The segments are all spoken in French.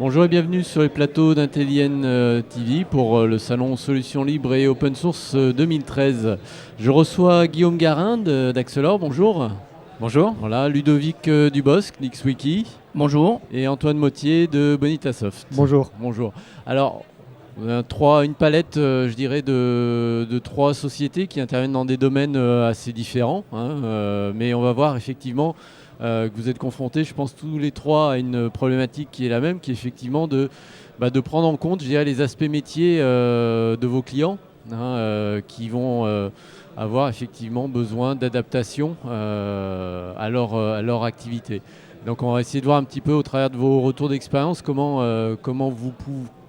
Bonjour et bienvenue sur les plateaux d'Intellian TV pour le salon Solutions Libres et Open Source 2013. Je reçois Guillaume Garin d'Axelor, bonjour. Bonjour. Voilà, Ludovic Dubosc d'XWiki. Bonjour. Et Antoine Mottier de Bonitasoft. Bonjour. Bonjour. Alors, une palette, je dirais, de trois sociétés qui interviennent dans des domaines assez différents. Mais on va voir effectivement que vous êtes confrontés, je pense, tous les trois à une problématique qui est la même, qui est effectivement de prendre en compte, je dirais, les aspects métiers de vos clients, qui vont avoir effectivement besoin d'adaptation à leur activité. Donc on va essayer de voir un petit peu au travers de vos retours d'expérience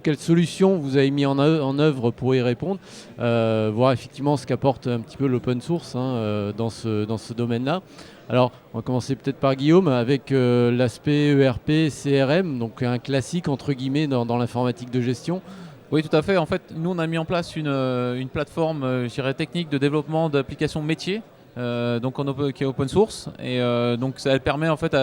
quelles solutions vous avez mis en œuvre pour y répondre, voir effectivement ce qu'apporte un petit peu l'open source dans ce domaine-là. Alors, on va commencer peut-être par Guillaume avec l'aspect ERP, CRM, donc un classique entre guillemets dans l'informatique de gestion. Oui, tout à fait. En fait, nous, on a mis en place une plateforme, je dirais, technique de développement d'applications métiers, qui est open source. Et donc, elle permet en fait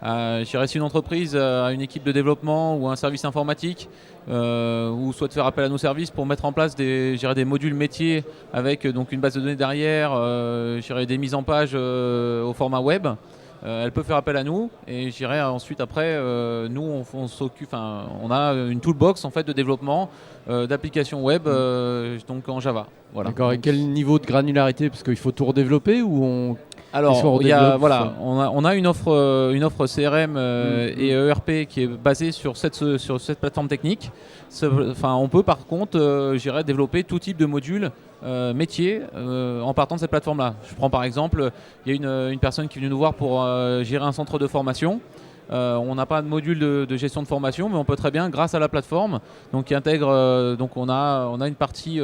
je dirais, si une entreprise a une équipe de développement ou un service informatique, ou souhaite faire appel à nos services pour mettre en place des modules métiers avec donc une base de données derrière, je dirais, des mises en page au format web. Elle peut faire appel à nous et j'irai ensuite après nous on s'occupe, on a une toolbox en fait de développement d'applications web donc en Java. Voilà. D'accord. Et quel niveau de granularité, parce qu'il faut tout redévelopper ou on Alors, on a une offre CRM et ERP qui est basée sur cette plateforme technique. On peut par contre, développer tout type de modules métiers en partant de cette plateforme-là. Je prends par exemple, il y a une personne qui est venue nous voir pour gérer un centre de formation. On n'a pas de module de gestion de formation, mais on peut très bien, grâce à la plateforme, donc qui intègre, donc on a une partie,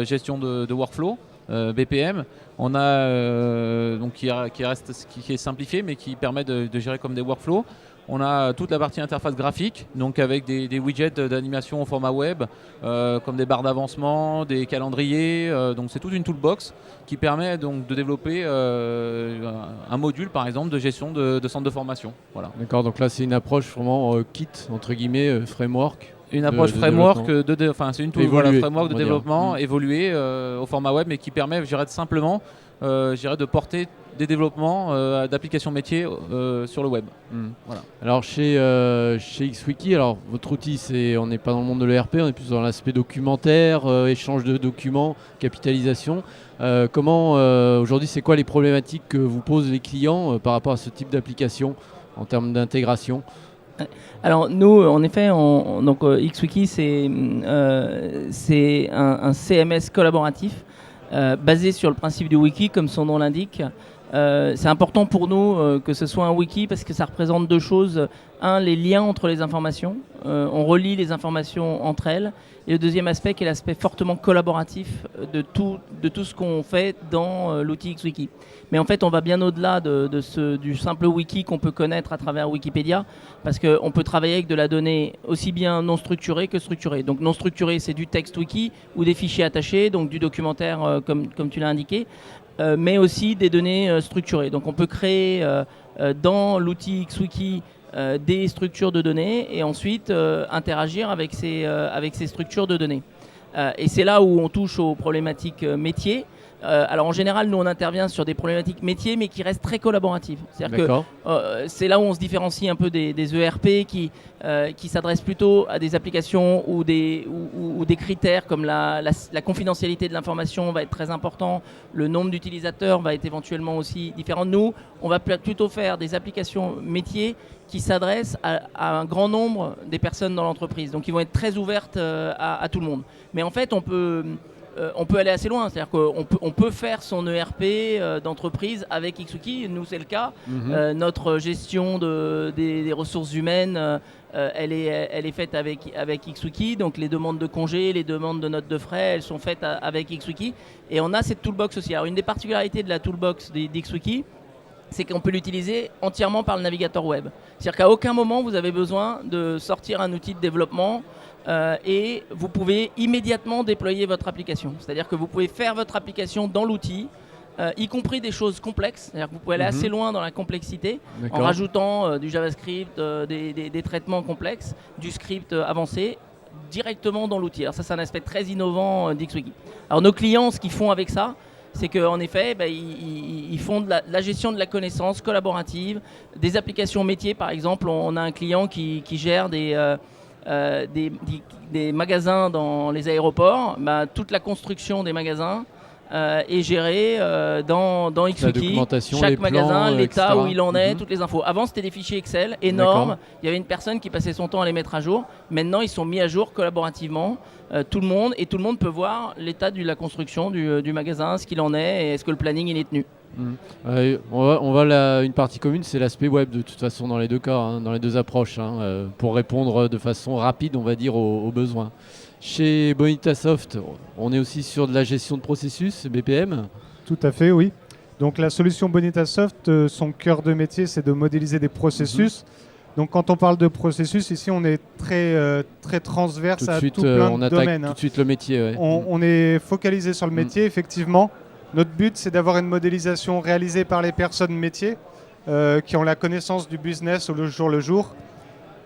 gestion de workflow. BPM, on a donc qui est simplifié mais qui permet de gérer comme des workflows. On a toute la partie interface graphique, donc avec des widgets d'animation au format web, comme des barres d'avancement, des calendriers. Donc c'est toute une toolbox qui permet donc de développer un module par exemple de gestion de centre de formation. Voilà. D'accord, donc là c'est une approche vraiment kit entre guillemets framework. Une approche framework c'est une tool, framework de développement évolué au format web, mais qui permet, simplement, de porter des développements d'applications métiers sur le web. Voilà. Alors chez XWiki, alors votre outil, on n'est pas dans le monde de l'ERP, on est plus dans l'aspect documentaire, échange de documents, capitalisation. Comment aujourd'hui, c'est quoi les problématiques que vous posent les clients par rapport à ce type d'application en termes d'intégration? Alors nous, en effet, XWiki, c'est un CMS collaboratif basé sur le principe du wiki, comme son nom l'indique. C'est important pour nous que ce soit un wiki parce que ça représente deux choses. Un, les liens entre les informations. On relie les informations entre elles. Et le deuxième aspect qui est l'aspect fortement collaboratif de tout ce qu'on fait dans l'outil XWiki. Mais en fait, on va bien au-delà du simple wiki qu'on peut connaître à travers Wikipédia, parce qu'on peut travailler avec de la donnée aussi bien non structurée que structurée. Donc non structurée, c'est du texte wiki ou des fichiers attachés, donc du documentaire comme tu l'as indiqué, mais aussi des données structurées. Donc on peut créer dans l'outil XWiki des structures de données et ensuite interagir avec ces structures de données. Et c'est là où on touche aux problématiques métiers. Alors en général, nous on intervient sur des problématiques métiers, mais qui restent très collaboratives. C'est-à-dire que c'est là où on se différencie un peu des ERP qui s'adressent plutôt à des applications ou des critères comme la confidentialité de l'information va être très important, le nombre d'utilisateurs va être éventuellement aussi différent. Nous, on va plutôt faire des applications métiers qui s'adressent à un grand nombre des personnes dans l'entreprise. Donc ils vont être très ouvertes à tout le monde. Mais en fait, on peut aller assez loin, c'est-à-dire qu'on peut faire son ERP d'entreprise avec XWiki, nous c'est le cas. Notre gestion des ressources humaines, elle est faite avec XWiki, donc les demandes de congés, les demandes de notes de frais, elles sont faites avec XWiki. Et on a cette toolbox aussi. Alors une des particularités de la toolbox d'XWiki, c'est qu'on peut l'utiliser entièrement par le navigateur web. C'est-à-dire qu'à aucun moment vous avez besoin de sortir un outil de développement et vous pouvez immédiatement déployer votre application. C'est-à-dire que vous pouvez faire votre application dans l'outil y compris des choses complexes. C'est-à-dire que vous pouvez aller assez loin dans la complexité en D'accord. rajoutant du JavaScript, des traitements complexes, du script avancé directement dans l'outil. Alors ça, c'est un aspect très innovant d'XWiki. Alors nos clients, ce qu'ils font avec ça, c'est qu'en effet, ils font de la gestion de la connaissance collaborative, des applications métiers. Par exemple, on a un client qui gère des magasins dans les aéroports. Toute la construction des magasins est gérée dans XWiki. documentation, Chaque les plans, magasin, l'état etc. où il en est, toutes les infos. Avant, c'était des fichiers Excel énormes. Il y avait une personne qui passait son temps à les mettre à jour. Maintenant, ils sont mis à jour collaborativement. Tout le monde peut voir l'état de la construction du magasin, ce qu'il en est et est-ce que le planning il est tenu. Une partie commune, c'est l'aspect web de toute façon dans les deux cas, hein, dans les deux approches, pour répondre de façon rapide, on va dire, aux besoins. Chez Bonitasoft, on est aussi sur de la gestion de processus, BPM. Tout à fait, oui. Donc la solution Bonitasoft, son cœur de métier, c'est de modéliser des processus. Donc quand on parle de processus, ici on est très transverse à tout plein de domaines. Tout de suite le métier. Ouais. On est focalisé sur le métier, effectivement. Notre but, c'est d'avoir une modélisation réalisée par les personnes métiers qui ont la connaissance du business au jour le jour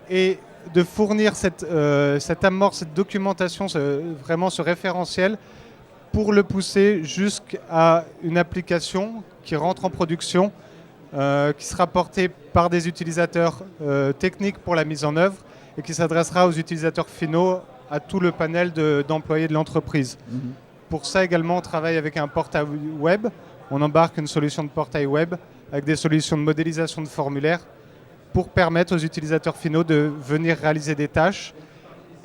et de fournir cette amorce, cette documentation, vraiment ce référentiel pour le pousser jusqu'à une application qui rentre en production, qui sera portée par des utilisateurs techniques pour la mise en œuvre et qui s'adressera aux utilisateurs finaux, à tout le panel d'employés de l'entreprise. Pour ça également, on travaille avec un portail web. On embarque une solution de portail web avec des solutions de modélisation de formulaires pour permettre aux utilisateurs finaux de venir réaliser des tâches.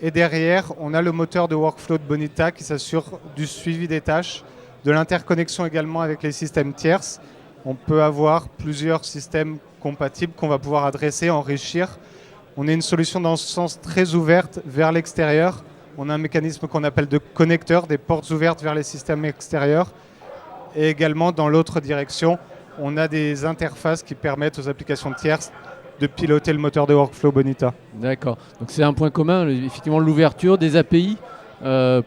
Et derrière, on a le moteur de workflow de Bonita qui s'assure du suivi des tâches, de l'interconnexion également avec les systèmes tierces. On peut avoir plusieurs systèmes compatibles qu'on va pouvoir adresser, enrichir. On est une solution dans ce sens très ouverte vers l'extérieur. On a un mécanisme qu'on appelle de connecteur, des portes ouvertes vers les systèmes extérieurs. Et également, dans l'autre direction, on a des interfaces qui permettent aux applications tierces de piloter le moteur de workflow Bonita. D'accord. Donc c'est un point commun, effectivement, l'ouverture des API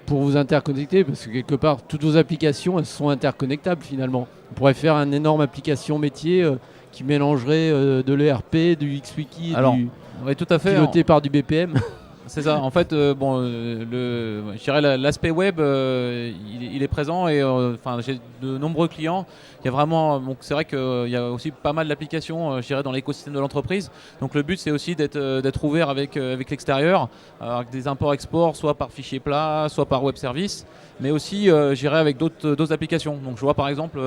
pour vous interconnecter, parce que quelque part, toutes vos applications, elles sont interconnectables finalement. On pourrait faire une énorme application métier qui mélangerait de l'ERP, du XWiki, tout à fait, piloté par du BPM. C'est ça. En fait, je dirais l'aspect web, il est présent et j'ai de nombreux clients. Il y a vraiment, donc c'est vrai qu'il y a aussi pas mal d'applications, je dirais, dans l'écosystème de l'entreprise. Donc le but, c'est aussi d'être ouvert avec l'extérieur, avec des imports-exports, soit par fichier plat, soit par web service, mais aussi, je dirais, avec d'autres applications. Donc je vois par exemple,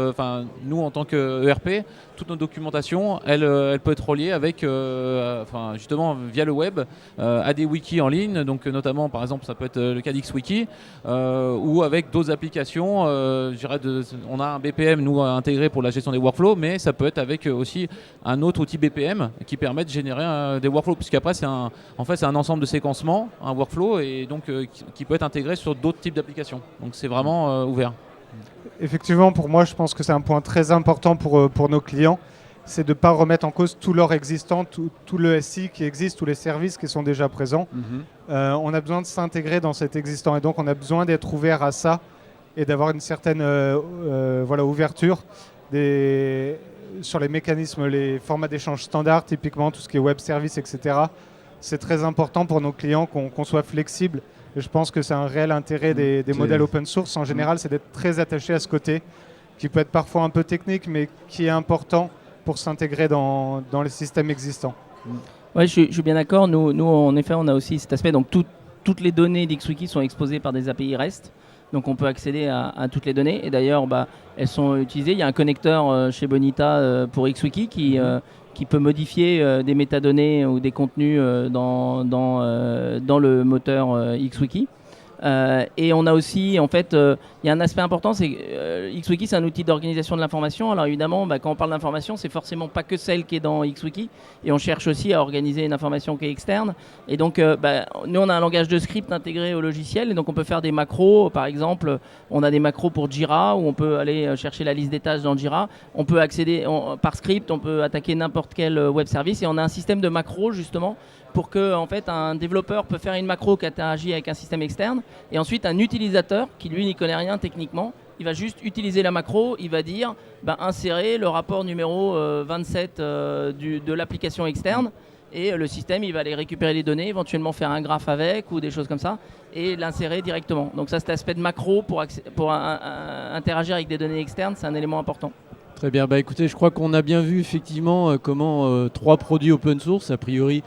nous en tant qu'ERP, toute notre documentation, elle peut être reliée avec, justement, via le web, à des wikis en ligne. Donc notamment, par exemple, ça peut être le cas d'XWiki, ou avec d'autres applications. Je dirais on a un BPM, nous, intégré pour la gestion des workflows, mais ça peut être avec aussi un autre outil BPM qui permet de générer des workflows, puisqu'après c'est un ensemble de séquencement, un workflow, et donc qui peut être intégré sur d'autres types d'applications. Donc c'est vraiment ouvert. Effectivement, pour moi, je pense que c'est un point très important pour nos clients, c'est de ne pas remettre en cause tout leur existant, tout le SI qui existe, tous les services qui sont déjà présents. On a besoin de s'intégrer dans cet existant et donc on a besoin d'être ouvert à ça et d'avoir une certaine ouverture sur les mécanismes, les formats d'échange standards, typiquement tout ce qui est web service, etc. C'est très important pour nos clients qu'on soit flexible. Et je pense que c'est un réel intérêt des modèles open source. En général, c'est d'être très attaché à ce côté qui peut être parfois un peu technique, mais qui est important pour s'intégrer dans les systèmes existants. Oui, je suis bien d'accord. Nous, en effet, on a aussi cet aspect. Donc, toutes les données d'XWiki sont exposées par des API REST. Donc, on peut accéder à toutes les données. Et d'ailleurs, elles sont utilisées. Il y a un connecteur chez Bonita pour XWiki qui peut modifier des métadonnées ou des contenus dans le moteur XWiki. Et on a aussi, en fait, il y a un aspect important, c'est que XWiki, c'est un outil d'organisation de l'information. Alors évidemment, quand on parle d'information, c'est forcément pas que celle qui est dans XWiki. Et on cherche aussi à organiser une information qui est externe. Et donc, nous, on a un langage de script intégré au logiciel. Et donc, on peut faire des macros. Par exemple, on a des macros pour Jira, où on peut aller chercher la liste des tâches dans Jira. On peut accéder par script, on peut attaquer n'importe quel web service. Et on a un système de macros, justement, pour que en fait, un développeur peut faire une macro qui interagit avec un système externe et ensuite un utilisateur qui lui n'y connaît rien techniquement il va juste utiliser la macro, il va dire insérer le rapport numéro 27 de l'application externe, et le système il va aller récupérer les données, éventuellement faire un graphe avec ou des choses comme ça, et l'insérer directement. Donc ça, cet aspect de macro pour interagir avec des données externes, c'est un élément important. Très bien, écoutez, je crois qu'on a bien vu effectivement comment 3 produits open source, a priori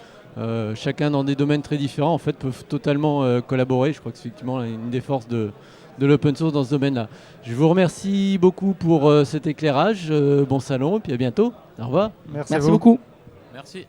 chacun dans des domaines très différents, en fait peuvent totalement collaborer. Je crois que c'est effectivement une des forces de l'open source dans ce domaine-là. Je vous remercie beaucoup pour cet éclairage, bon salon, et puis à bientôt. Au revoir. Merci beaucoup. Merci.